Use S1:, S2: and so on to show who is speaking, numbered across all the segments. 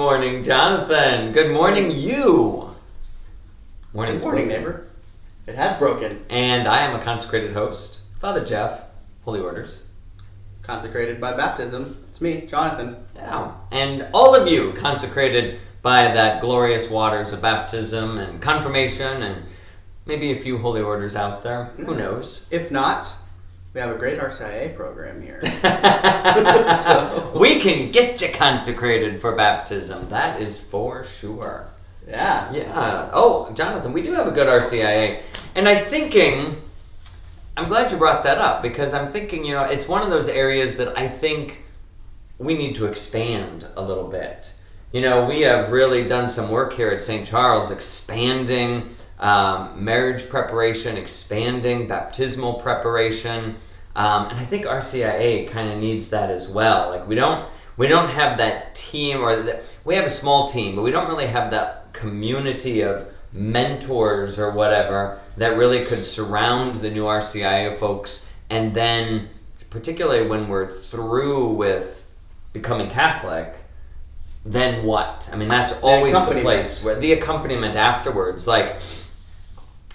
S1: morning, Jonathan. Good morning, you.
S2: Good morning, neighbor. It has broken.
S1: And I am a consecrated host, Father Jeff, Holy Orders.
S2: Consecrated by baptism. It's me, Jonathan.
S1: Yeah. And all of you consecrated by that glorious waters of baptism and confirmation and maybe a few Holy Orders out there. Who knows?
S2: If not, we have a great RCIA program here.
S1: So we can get you consecrated for baptism. That is for sure.
S2: Yeah.
S1: Yeah. Oh, Jonathan, we do have a good RCIA. And I'm glad you brought that up because I'm thinking, it's one of those areas that I think we need to expand a little bit. We have really done some work here at St. Charles expanding marriage preparation, expanding baptismal preparation, and I think RCIA kind of needs that as well. Like we don't have that team, we have a small team, but we don't really have that community of mentors or whatever that really could surround the new RCIA folks. And then, particularly when we're through with becoming Catholic, then what? I mean, that's always the place where the accompaniment afterwards, like.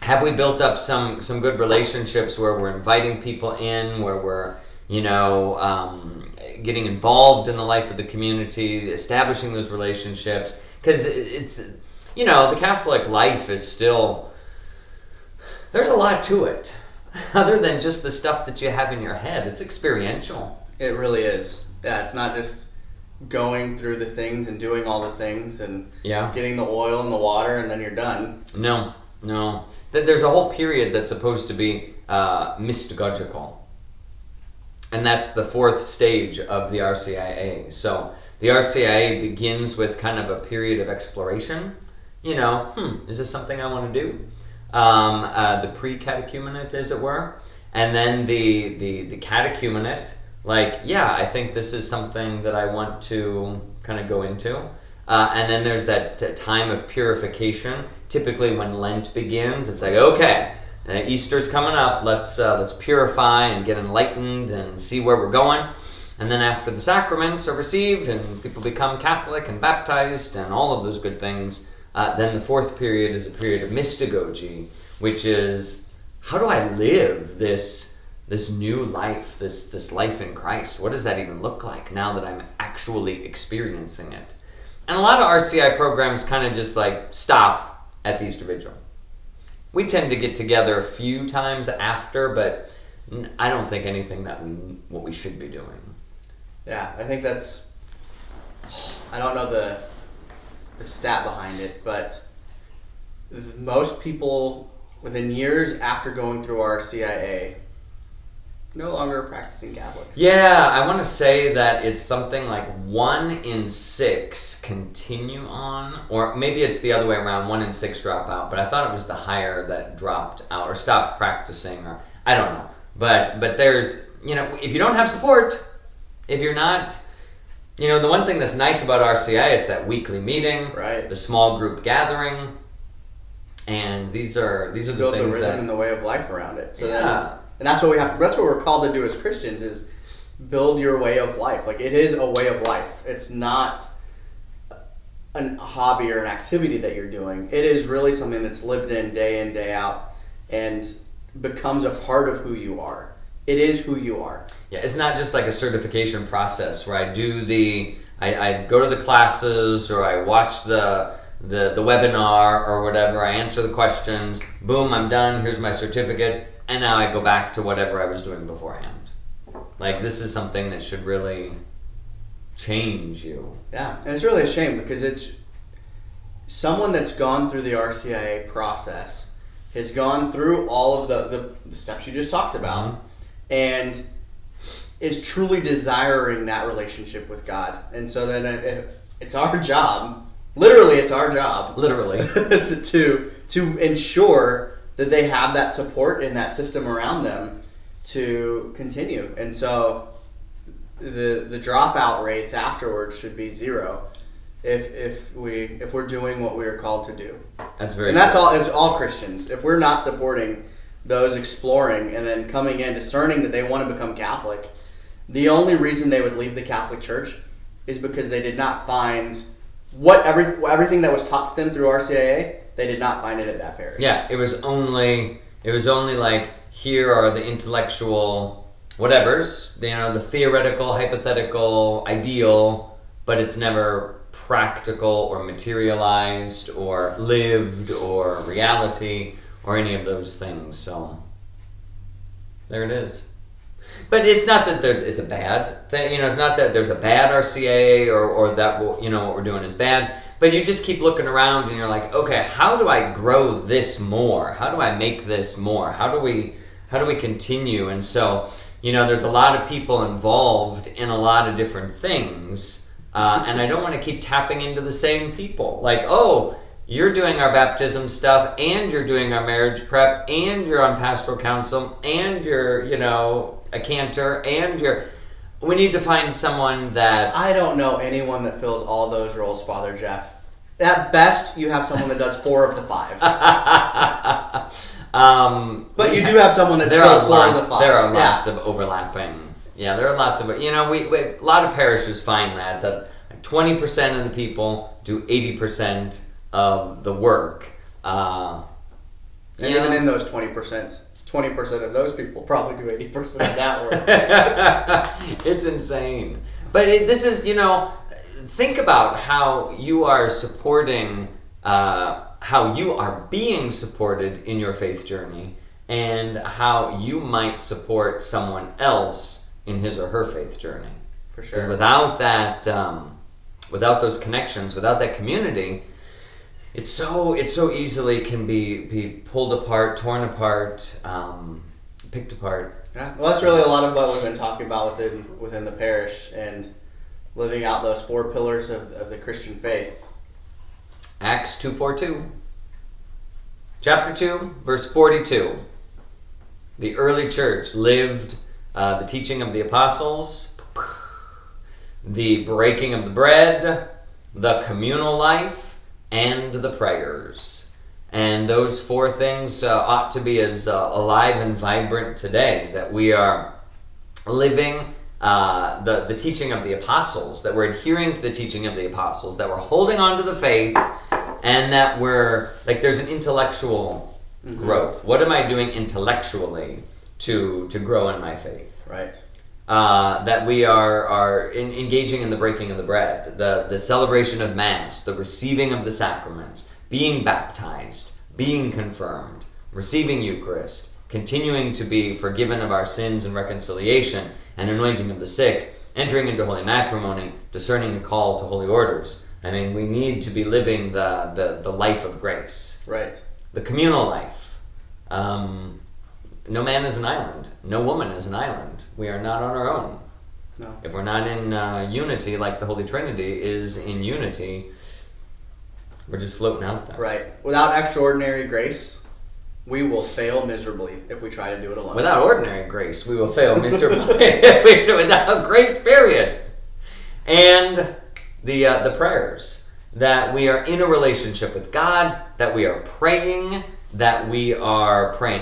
S1: Have we built up some good relationships where we're inviting people in, where we're, getting involved in the life of the community, establishing those relationships? Because it's, the Catholic life is still, there's a lot to it. Other than just the stuff that you have in your head. It's experiential.
S2: It really is. Yeah, it's not just going through the things and doing all the things and getting the oil and the water and then you're done.
S1: No. There's a whole period that's supposed to be mystagogical. And that's the fourth stage of the RCIA. So the RCIA begins with kind of a period of exploration. Is this something I want to do? The pre-catechumenate, as it were. And then the catechumenate, I think this is something that I want to kind of go into. And then there's that time of purification. Typically when Lent begins, it's like, okay, Easter's coming up, let's purify and get enlightened and see where we're going. And then after the sacraments are received and people become Catholic and baptized and all of those good things, then the fourth period is a period of mystagogy, which is, how do I live this new life, this life in Christ? What does that even look like now that I'm actually experiencing it? And a lot of RCI programs kind of just stop at the Easter Vigil. We tend to get together a few times after, but I don't think anything what we should be doing.
S2: Yeah, I think that's, I don't know the stat behind it, but most people within years after going through RCIA no longer practicing Catholics.
S1: Yeah, I want to say that it's something like 1 in 6 continue on, or maybe it's the other way around, 1 in 6 drop out, but I thought it was the higher that dropped out or stopped practicing, or I don't know. But there's, if you don't have support, if you're not, the one thing that's nice about RCI is that weekly meeting,
S2: right?
S1: The small group gathering, and these are the
S2: build
S1: things
S2: the rhythm
S1: that,
S2: and the way of life around it. So
S1: yeah.
S2: And that's what that's what we're called to do as Christians, is build your way of life. Like, it is a way of life. It's not a hobby or an activity that you're doing. It is really something that's lived in, day out, and becomes a part of who you are. It is who you are.
S1: Yeah, it's not just like a certification process where I do I go to the classes, or I watch the webinar or whatever, I answer the questions, boom, I'm done, here's my certificate. And now I go back to whatever I was doing beforehand. This is something that should really change you.
S2: Yeah, and it's really a shame because it's someone that's gone through the RCIA process, has gone through all of the steps you just talked about, mm-hmm. and is truly desiring that relationship with God. And so then it's our job, literally, to ensure that they have that support and that system around them to continue. And so the dropout rates afterwards should be 0 if we're doing what we are called to do.
S1: That's very
S2: And that's all. It's all Christians. If we're not supporting those exploring and then coming in discerning that they want to become Catholic, the only reason they would leave the Catholic Church is because they did not find everything that was taught to them through RCIA, they did not find it at that parish.
S1: Yeah, it was only like, here are the intellectual whatevers, the theoretical, hypothetical, ideal, but it's never practical or materialized or lived or reality or any of those things. So there it is. But it's not that it's a bad thing. It's not that there's a bad RCIA or that what we're doing is bad. But you just keep looking around and you're like, okay, how do I grow this more? How do I make this more? How do we continue? And so, there's a lot of people involved in a lot of different things. And I don't want to keep tapping into the same people. Like, oh, you're doing our baptism stuff, and you're doing our marriage prep, and you're on pastoral counsel, and you're, a cantor, and we need to find someone that...
S2: I don't know anyone that fills all those roles, Father Jeff. At best, you have someone that does 4 of the 5. But you do have someone that does 4 of the 5.
S1: There are lots of overlapping. Yeah, there are lots of... we a lot of parishes find that 20% of the people do 80% of the work.
S2: And even in those 20%, 20% of those people probably do 80% of that work.
S1: It's insane. But this is, think about how you are supporting, how you are being supported in your faith journey, and how you might support someone else in his or her faith journey.
S2: For sure.
S1: Because without that, without those connections, without that community, it so easily can be pulled apart, torn apart, picked apart.
S2: Yeah, well, that's really a lot of what we've been talking about within the parish and living out those 4 pillars of the Christian faith.
S1: Acts 2:42, chapter 2, verse 42. The early church lived the teaching of the apostles, the breaking of the bread, the communal life, and the prayers. And those 4 things ought to be as alive and vibrant today, that we are living the teaching of the apostles, that we're adhering to the teaching of the apostles, that we're holding on to the faith, and that we're, like, there's an intellectual growth. What am I doing intellectually to grow in my faith?
S2: Right.
S1: That we are engaging in the breaking of the bread, the celebration of Mass, the receiving of the sacraments, being baptized, being confirmed, receiving Eucharist, continuing to be forgiven of our sins and reconciliation, and anointing of the sick, entering into holy matrimony, discerning a call to holy orders. I mean, we need to be living the life of grace.
S2: Right.
S1: The communal life. No man is an island. No woman is an island. We are not on our own.
S2: No.
S1: If we're not in unity, like the Holy Trinity is in unity, we're just floating out there.
S2: Right. Without extraordinary grace, we will fail miserably if we try to do it alone.
S1: Without ordinary grace, we will fail miserably if we do it without grace, period. And the prayers, that we are in a relationship with God, that we are praying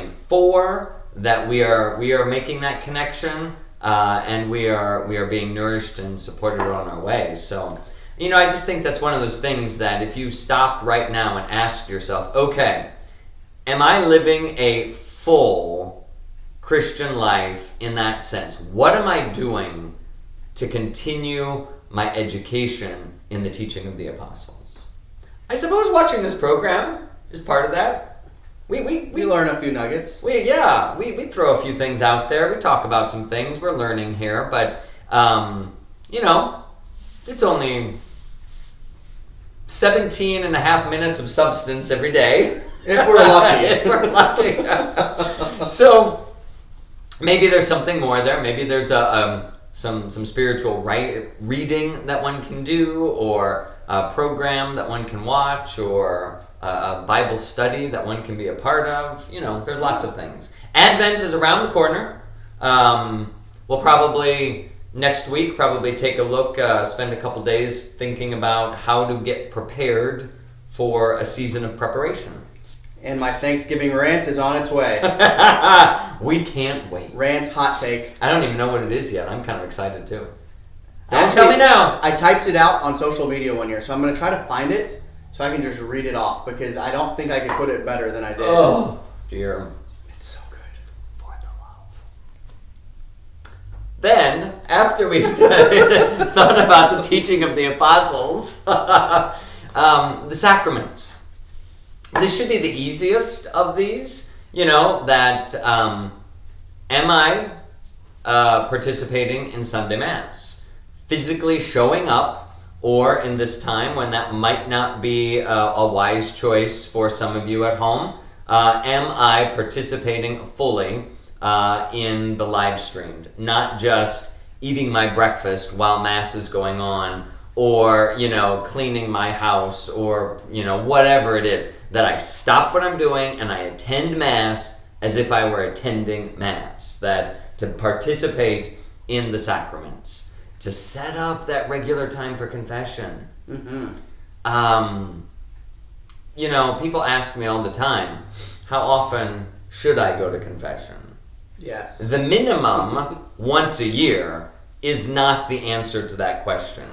S1: for, that we are making that connection, and we are being nourished and supported on our way. So, I just think that's one of those things that if you stopped right now and asked yourself, okay, am I living a full Christian life in that sense? What am I doing to continue my education in the teaching of the apostles? I suppose watching this program is part of that. We
S2: learn a few nuggets.
S1: We throw a few things out there. We talk about some things. We're learning here, but it's only 17 and a half minutes of substance every day.
S2: If we're lucky.
S1: If we're lucky. So maybe there's something more there. Maybe there's some spiritual reading that one can do, or a program that one can watch, or a Bible study that one can be a part of. There's lots of things. Advent is around the corner. We'll probably next week take a look, spend a couple days thinking about how to get prepared for a season of preparation.
S2: And my Thanksgiving rant is on its way.
S1: We can't wait.
S2: Rant hot take.
S1: I don't even know what it is yet. I'm kind of excited too. Don't tell me now.
S2: I typed it out on social media one year, so I'm going to try to find it so I can just read it off because I don't think I could put it better than I did.
S1: Oh, dear.
S2: It's so good.
S1: For the love. Then, after we've thought about the teaching of the apostles, the sacraments. This should be the easiest of these. That am I participating in Sunday Mass? Physically showing up, or in this time when that might not be a wise choice for some of you at home, am I participating fully in the live streamed? Not just eating my breakfast while Mass is going on, or, cleaning my house, or, whatever it is. That I stop what I'm doing and I attend Mass as if I were attending Mass. That to participate in the sacraments. To set up that regular time for confession.
S2: Mm-hmm.
S1: People ask me all the time, how often should I go to confession?
S2: Yes.
S1: The minimum, once a year, is not the answer to that question.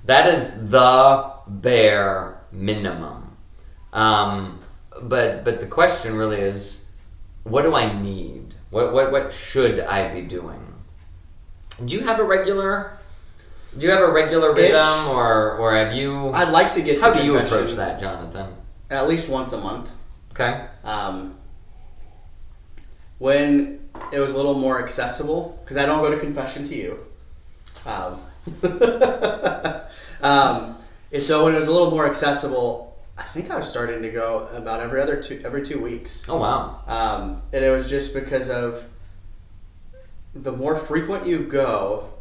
S1: That is the bare minimum. But the question really is, what do I need? What should I be doing? Do you have a regular rhythm, or have you?
S2: I'd like to get to
S1: How do you
S2: confession
S1: approach that, Jonathan?
S2: at least once a month.
S1: Okay.
S2: When it was a little more accessible, because I don't go to confession to you. And so when it was a little more accessible, I think I was starting to go about every 2 weeks.
S1: Oh, wow.
S2: And it was just because of the more frequent you go,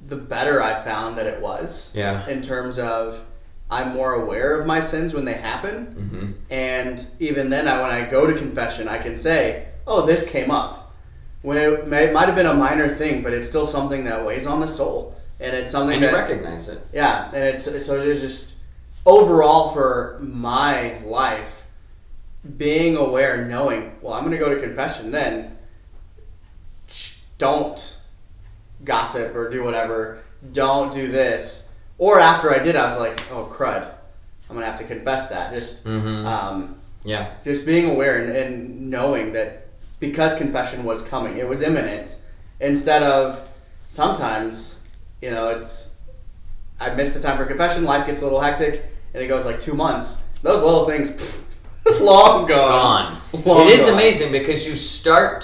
S2: the better I found that it was.
S1: Yeah.
S2: In terms of I'm more aware of my sins when they happen.
S1: Mm-hmm.
S2: And even then, when I go to confession, I can say, oh, this came up. When it might have been a minor thing, but it's still something that weighs on the soul. And it's something
S1: and
S2: that...
S1: you recognize it.
S2: Yeah. And it's just... Overall, for my life, being aware, knowing, well, I'm going to go to confession then. Don't gossip or do whatever. Don't do this. Or after I did, I was like, oh, crud. I'm going to have to confess that. Just just being aware and knowing that because confession was coming, it was imminent. Instead of sometimes, it's... I missed the time for confession, life gets a little hectic, and it goes like 2 months. Those little things, long gone.
S1: It is amazing because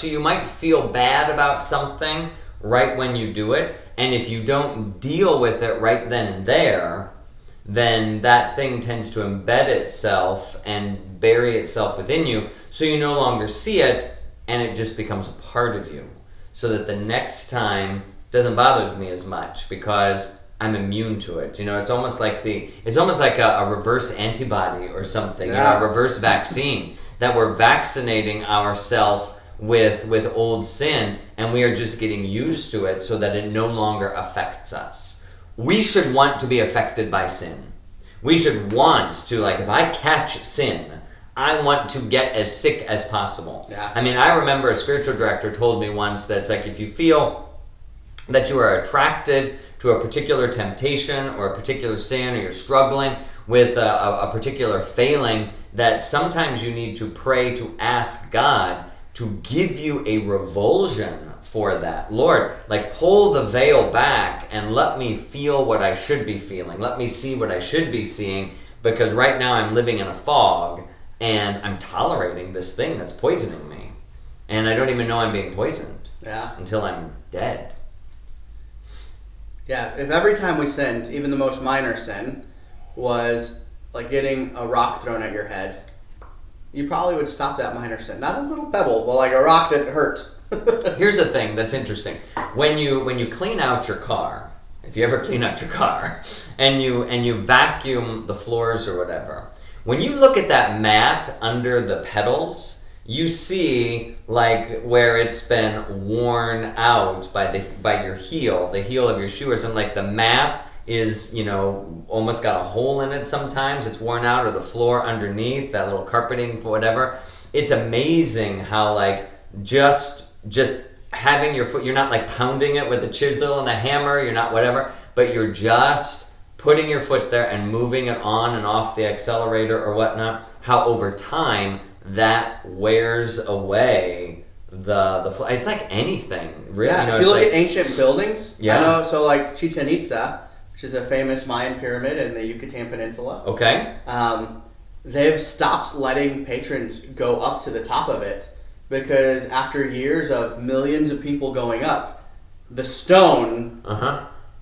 S1: you might feel bad about something right when you do it, and if you don't deal with it right then and there, then that thing tends to embed itself and bury itself within you, so you no longer see it, and it just becomes a part of you. So that the next time doesn't bother me as much because I'm immune to it. It's almost like a reverse antibody or something, a reverse vaccine, that we're vaccinating ourselves with old sin, and we are just getting used to it so that it no longer affects us. We should want to be affected by sin. We should want to, if I catch sin, I want to get as sick as possible.
S2: Yeah.
S1: I remember a spiritual director told me once that it's like if you feel that you are attracted to a particular temptation or a particular sin, or you're struggling with a particular failing, that sometimes you need to pray to ask God to give you a revulsion for that. Lord, pull the veil back and let me feel what I should be feeling. Let me see what I should be seeing, because right now I'm living in a fog and I'm tolerating this thing that's poisoning me. And I don't even know I'm being poisoned until I'm dead.
S2: Yeah, if every time we sinned, even the most minor sin, was like getting a rock thrown at your head, you probably would stop that minor sin. Not a little pebble, but like a rock that hurt.
S1: Here's the thing that's interesting. When you clean out your car, if you ever clean out your car, and you vacuum the floors or whatever, when you look at that mat under the pedals, you see where it's been worn out by your heel, the heel of your shoe, or something. The mat is almost got a hole in it sometimes. It's worn out, or the floor underneath, that little carpeting for whatever. It's amazing how just having your foot, you're not like pounding it with a chisel and a hammer, you're not whatever, but you're just putting your foot there and moving it on and off the accelerator or whatnot, how over time that wears away the it's like anything, really.
S2: Yeah,
S1: you know,
S2: if you look
S1: like,
S2: at ancient buildings,
S1: yeah.
S2: I know, so like Chichen Itza, which is a famous Mayan pyramid in the Yucatan Peninsula.
S1: Okay.
S2: They've stopped letting patrons go up to the top of it because after years of millions of people going up, the stone,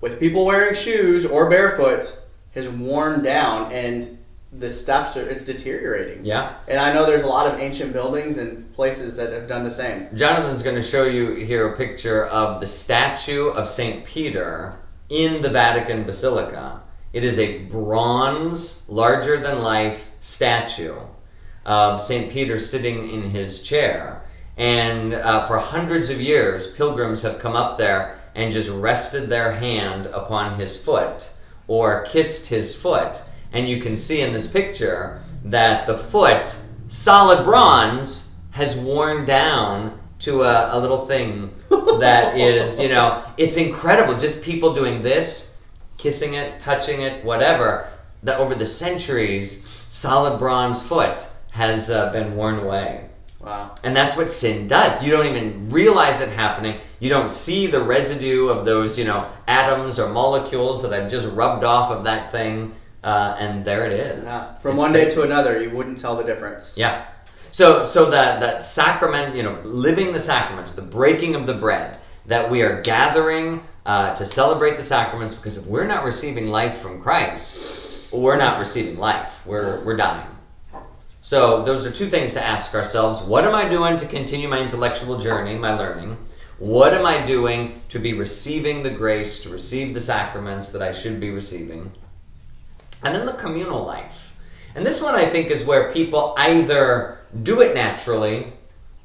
S2: with people wearing shoes or barefoot, has worn down and the steps it's deteriorating.
S1: Yeah.
S2: And I know there's a lot of ancient buildings and places that have done the same.
S1: Jonathan's going to show you here a picture of the statue of St. Peter in the Vatican Basilica. It is a bronze, larger-than-life statue of St. Peter sitting in his chair. And for hundreds of years, pilgrims have come up there and just rested their hand upon his foot or kissed his foot. And you can see in this picture that the foot, solid bronze, has worn down to a little thing that is, you know, it's incredible. Just people doing this, kissing it, touching it, whatever, that over the centuries, solid bronze foot has been worn away.
S2: Wow.
S1: And that's what sin does. You don't even realize it happening. You don't see the residue of those, you know, atoms or molecules that have just rubbed off of that thing, and there it is.
S2: Yeah. From one day to another, you wouldn't tell the difference.
S1: Yeah. So that sacrament, you know, living the sacraments, the breaking of the bread, that we are gathering to celebrate the sacraments, because if we're not receiving life from Christ, we're not receiving life. We're dying. So those are two things to ask ourselves. What am I doing to continue my intellectual journey, my learning? What am I doing to be receiving the grace, to receive the sacraments that I should be receiving? And then the communal life. And this one I think is where people either do it naturally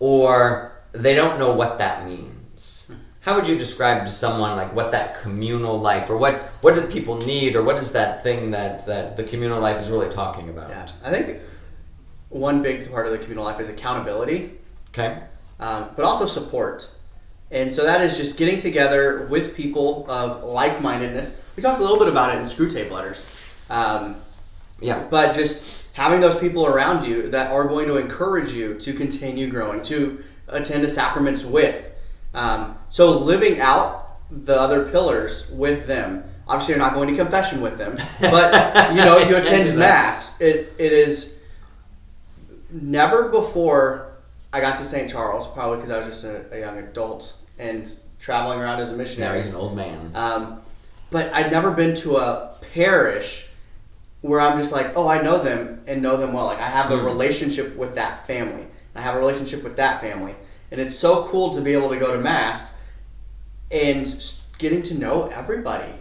S1: or they don't know what that means. How would you describe to someone like what that communal life, or what do people need, or what is that thing that the communal life is really talking about?
S2: Yeah, I think one big part of the communal life is accountability.
S1: Okay.
S2: But also support. And so that is just getting together with people of like-mindedness. We talked a little bit about it in Screwtape Letters. But just having those people around you that are going to encourage you to continue growing, to attend the sacraments with. So living out the other pillars with them. Obviously, you're not going to confession with them, but you know, you attend Mass. It is never before I got to St. Charles, probably because I was just a young adult and traveling around as a missionary.
S1: Now he's an old man.
S2: But I'd never been to a parish where I'm just like, oh, I know them and know them well. Like, I have a relationship with that family. I have a relationship with that family. And it's so cool to be able to go to Mass and getting to know everybody.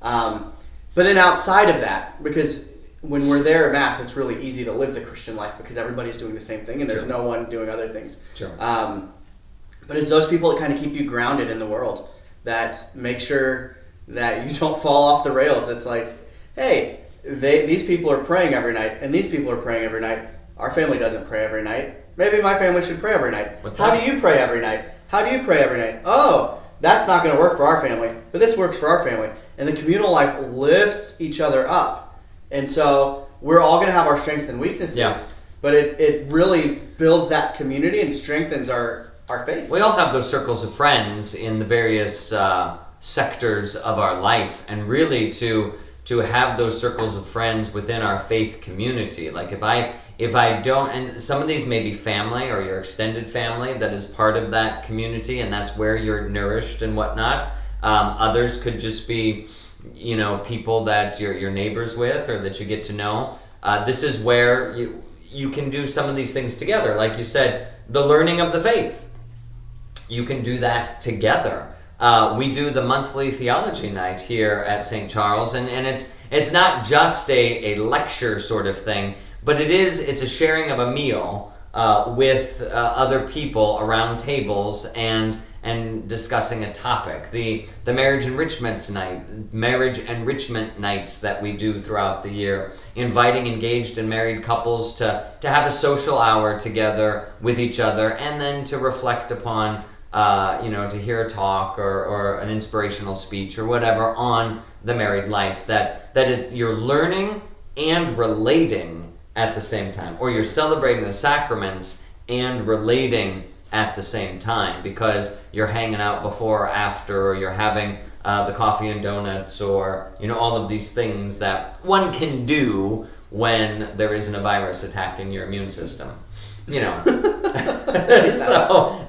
S2: But then outside of that, because when we're there at Mass, it's really easy to live the Christian life because everybody's doing the same thing and there's no one doing other things.
S1: Sure.
S2: But it's those people that kind of keep you grounded in the world, that make sure that you don't fall off the rails. It's like, hey, these people are praying every night and these people are praying every night. Our family doesn't pray every night. Maybe my family should pray every night. How do you pray every night? How do you pray every night? Oh, that's not going to work for our family, but this works for our family. And the communal life lifts each other up. And so we're all going to have our strengths and weaknesses, but it really builds that community and strengthens our faith.
S1: We all have those circles of friends in the various sectors of our life, and really to have those circles of friends within our faith community. Like if I don't, and some of these may be family or your extended family that is part of that community, and that's where you're nourished and whatnot. Others could just be, you know, people that you're neighbors with or that you get to know. This is where you can do some of these things together. Like you said, the learning of the faith. You can do that together. We do the monthly theology night here at St. Charles, and it's not just a lecture sort of thing, but it's a sharing of a meal with other people around tables and discussing a topic. The marriage enrichment nights that we do throughout the year, inviting engaged and married couples to have a social hour together with each other, and then to reflect upon to hear a talk or an inspirational speech or whatever on the married life, that it's you're learning and relating at the same time, or you're celebrating the sacraments and relating at the same time, because you're hanging out before or after, or you're having the coffee and donuts, or all of these things that one can do when there isn't a virus attacking your immune system. So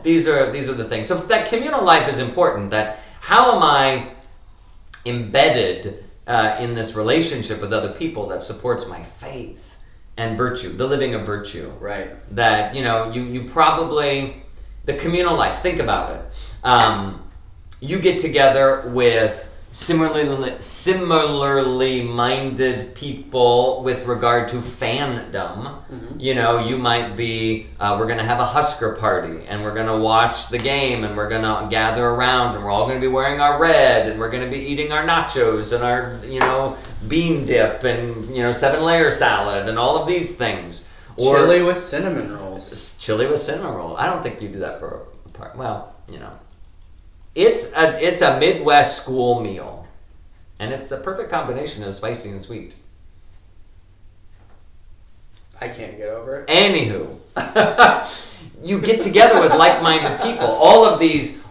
S1: these are the things. So that communal life is important. That how am I embedded in this relationship with other people that supports my faith and virtue, the living of virtue.
S2: Right.
S1: That you probably, the communal life. Think about it. You get together with similarly minded people with regard to fandom. Mm-hmm. You might be, we're going to have a Husker party, and we're going to watch the game, and we're going to gather around, and we're all going to be wearing our red, and we're going to be eating our nachos and our, bean dip and, 7-layer salad and all of these things.
S2: Or chili with cinnamon rolls.
S1: Chili with cinnamon roll. I don't think you do that for a party. Well, It's a Midwest school meal, and it's a perfect combination of spicy and sweet.
S2: I can't get over it.
S1: Anywho, you get together with like-minded people. All of these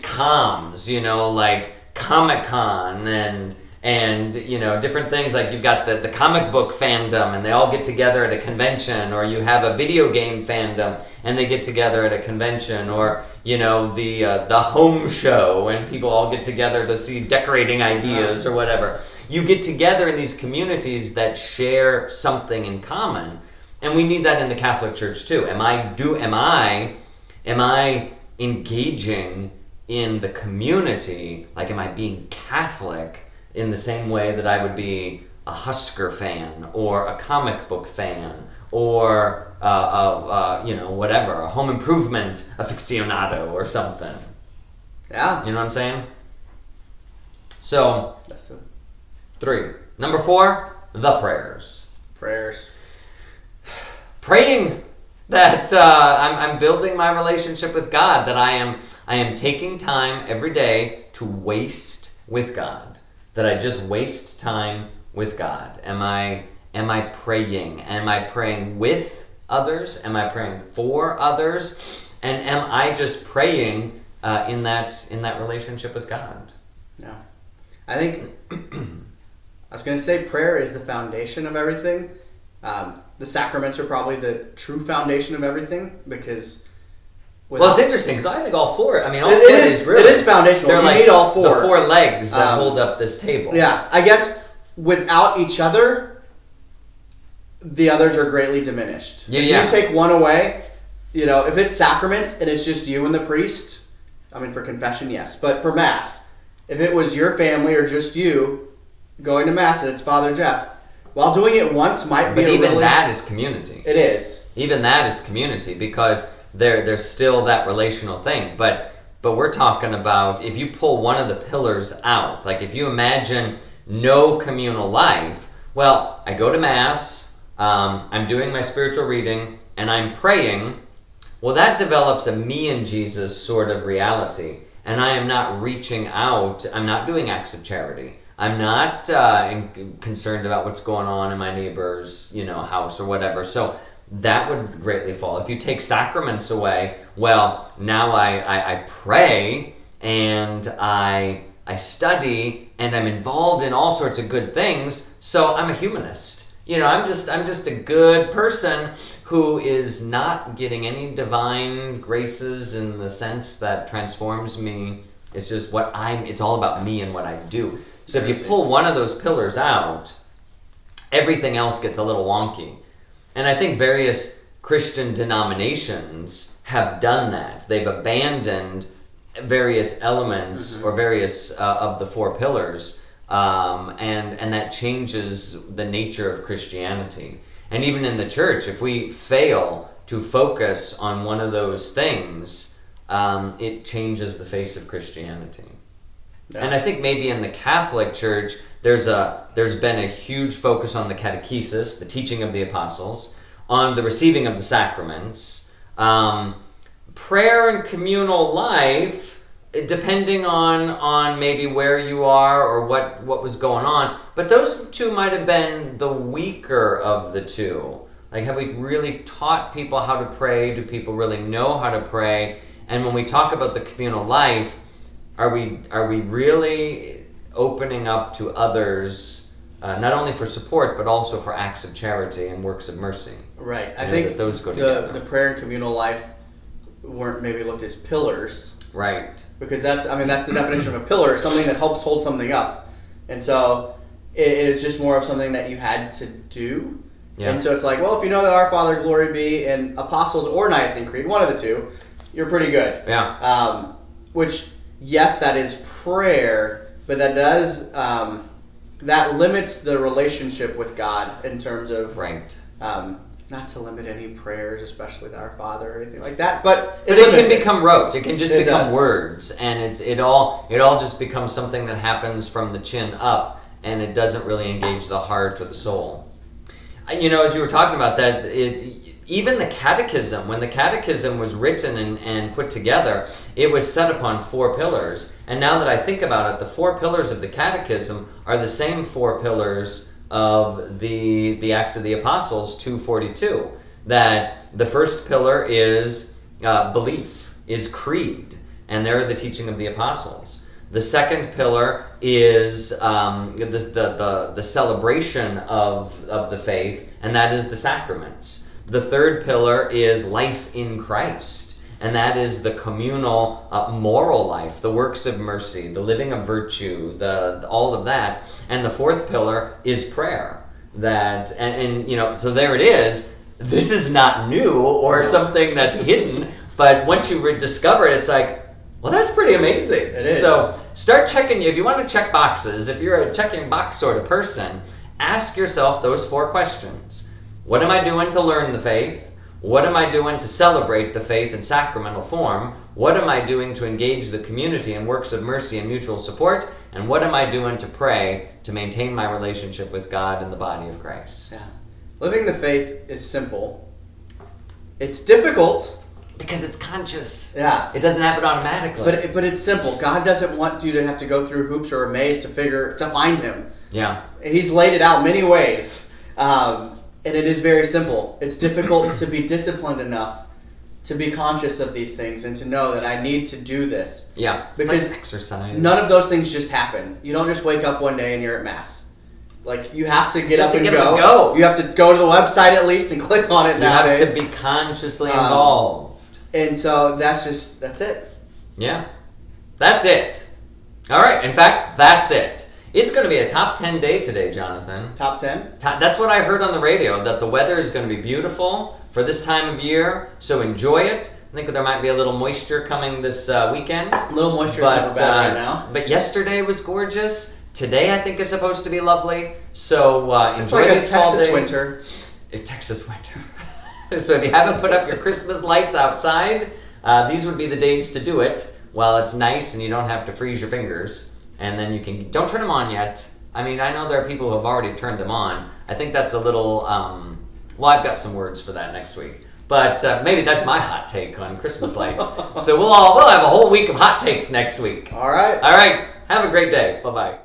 S1: comms, like Comic-Con and different things, like you've got the comic book fandom, and they all get together at a convention, or you have a video game fandom and they get together at a convention, or the home show, and people all get together to see decorating ideas or whatever. You get together in these communities that share something in common, and we need that in the Catholic Church too. Am I engaging in the community? Like, am I being Catholic in the same way that I would be a Husker fan, or a comic book fan, or whatever, a home improvement aficionado or something?
S2: Yeah.
S1: You know what I'm saying? So,
S2: that's
S1: 3. Number 4, the prayers. Praying that I'm building my relationship with God, that I am taking time every day to waste with God. That I just waste time with God. Am I praying? Am I praying with others? Am I praying for others? And am I just praying in that relationship with God?
S2: No. I think I was going to say prayer is the foundation of everything. The sacraments are probably the true foundation of everything, because
S1: it's interesting, because I think all 4. I mean, all 4
S2: it is foundational. You need all 4.
S1: The 4 legs that hold up this table.
S2: Yeah, I guess without each other, the others are greatly diminished.
S1: Yeah.
S2: If you take one away, if it's sacraments and it's just you and the priest, I mean, for confession, yes, but for Mass, if it was your family or just you going to Mass and it's Father Jeff, while doing it once might be
S1: that is community.
S2: It is.
S1: Even that is community, because there's still that relational thing. But we're talking about, if you pull one of the pillars out, like if you imagine no communal life, well, I go to Mass, I'm doing my spiritual reading, and I'm praying. Well, that develops a me and Jesus sort of reality. And I am not reaching out. I'm not doing acts of charity. I'm not concerned about what's going on in my neighbor's, house or whatever. So that would greatly fall. If you take sacraments away, well, now I pray and I study and I'm involved in all sorts of good things. So I'm a humanist. I'm just a good person who is not getting any divine graces in the sense that transforms me. It's just it's all about me and what I do. So if you pull one of those pillars out, everything else gets a little wonky. And I think various Christian denominations have done that. They've abandoned various elements or various of the 4 pillars, and that changes the nature of Christianity. And even in the church, if we fail to focus on one of those things, it changes the face of Christianity. Yeah. And I think maybe in the Catholic Church, there's been a huge focus on the catechesis, the teaching of the apostles, on the receiving of the sacraments, prayer and communal life, depending on maybe where you are or what was going on, but those two might have been the weaker of the two. Like, have we really taught people how to pray? Do people really know how to pray? And when we talk about the communal life, are we really opening up to others, not only for support, but also for acts of charity and works of mercy?
S2: Right. I think
S1: that those go together.
S2: The prayer and communal life weren't maybe looked as pillars.
S1: Right.
S2: Because that's the definition of a pillar, something that helps hold something up. And so it is just more of something that you had to do. Yeah. And so it's like, well, if you know that Our Father, Glory Be, and Apostles or Nicene Creed, one of the two, you're pretty good.
S1: Yeah.
S2: Which, yes, that is prayer, but that does, that limits the relationship with God in terms of...
S1: Right.
S2: Not to limit any prayers, especially to Our Father or anything like that, but
S1: it can become rote. It can just become words, and it all just becomes something that happens from the chin up, and it doesn't really engage the heart or the soul. As you were talking about that, even the catechism, when the catechism was written and put together, it was set upon 4 pillars. And now that I think about it, the 4 pillars of the catechism are the same 4 pillars of the Acts of the Apostles 2:42. That the first pillar is belief, is creed, and they're the teaching of the apostles. The second pillar is the celebration of the faith, and that is the sacraments. The third pillar is life in Christ, and that is the communal moral life, the works of mercy, the living of virtue, all of that. And the fourth pillar is prayer. That and so there it is. This is not new or something that's hidden, but once you discover it, it's like, well, that's pretty amazing.
S2: It is.
S1: So start checking. If you want to check boxes, if you're a checking box sort of person, ask yourself those 4 questions. What am I doing to learn the faith? What am I doing to celebrate the faith in sacramental form? What am I doing to engage the community in works of mercy and mutual support? And what am I doing to pray to maintain my relationship with God and the body of Christ?
S2: Yeah. Living the faith is simple. It's difficult.
S1: Because it's conscious.
S2: Yeah.
S1: It doesn't happen automatically.
S2: But it's simple. God doesn't want you to have to go through hoops or a maze to find him.
S1: Yeah.
S2: He's laid it out many ways. And it is very simple. It's difficult to be disciplined enough to be conscious of these things and to know that I need to do this.
S1: Yeah.
S2: Because
S1: like exercise.
S2: None of those things just happen. You don't just wake up one day and you're at Mass. Like, you have to get up and go. You have to go to the website at least and click on it nowadays.
S1: You have to be consciously involved.
S2: And so that's it.
S1: Yeah. That's it. All right. In fact, that's it. It's going to be a top 10 day today, Jonathan.
S2: Top 10?
S1: That's what I heard on the radio, that the weather is going to be beautiful for this time of year, so enjoy it. I think there might be a little moisture coming this weekend.
S2: A little moisture is never bad right now.
S1: But yesterday was gorgeous. Today I think is supposed to be lovely. So enjoy these fall days. Texas winter. So if you haven't put up your Christmas lights outside, these would be the days to do it while it's nice and you don't have to freeze your fingers. And then don't turn them on yet. I mean, I know there are people who have already turned them on. I think that's a little, I've got some words for that next week. But maybe that's my hot take on Christmas lights. So we'll have a whole week of hot takes next week.
S2: All right.
S1: All right. Have a great day. Bye-bye.